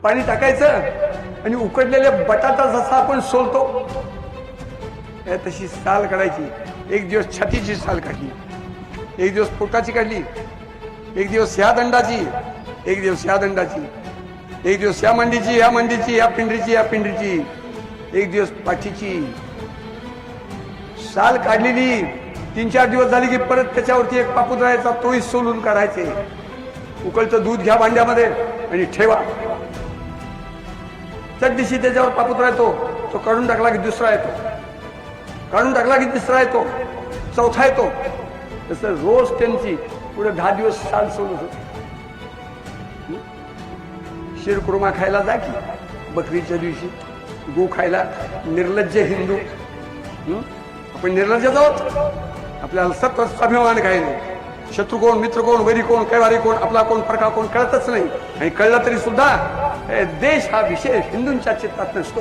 पाणी टाकायचं आणि उकडलेल्या बटाटा जसा आपण सोलतो तशी साल काढायची। एक दिवस छातीची साल काढली, एक दिवस पोटाची काढली, एक दिवस ह्या दंडाची, एक दिवस ह्या दंडाची, एक दिवस ह्या मांडीची, ह्या मांडीची, ह्या पिंडीची, ह्या पिंडीची, एक दिवस पाठीची। साल काढलेली 3-4 दिवस झाली की परत त्याच्यावरती एक पापूद राहायचा, तोही सोलून काढायचे। उकळतं दूध घ्या भांड्यामध्ये आणि ठेवा। चटदिशी त्याच्यावर पापूद राहतो, तो काढून टाकला की दुसरा येतो, काढून टाकला की तिसरा येतो, चौथा येतो। तसं रोज त्यांची पुढे 10 दिवस साल सोलत होती। शिरकुर्मा खायला जा की बकरीच्या दिवशी, गो खायला। निर्लज्ज हिंदू, आपण निर्लज्ज आहोत। आपल्याला सतत स्वाभिमान काही नाही। शत्रू कोण, मित्र कोण, वैरी कोण, कैवारी कोण, आपला कोण, परका कोण कळतच नाही। आणि कळलं तरी सुद्धा देश हा विषय हिंदूंच्या चित्तात नसतो।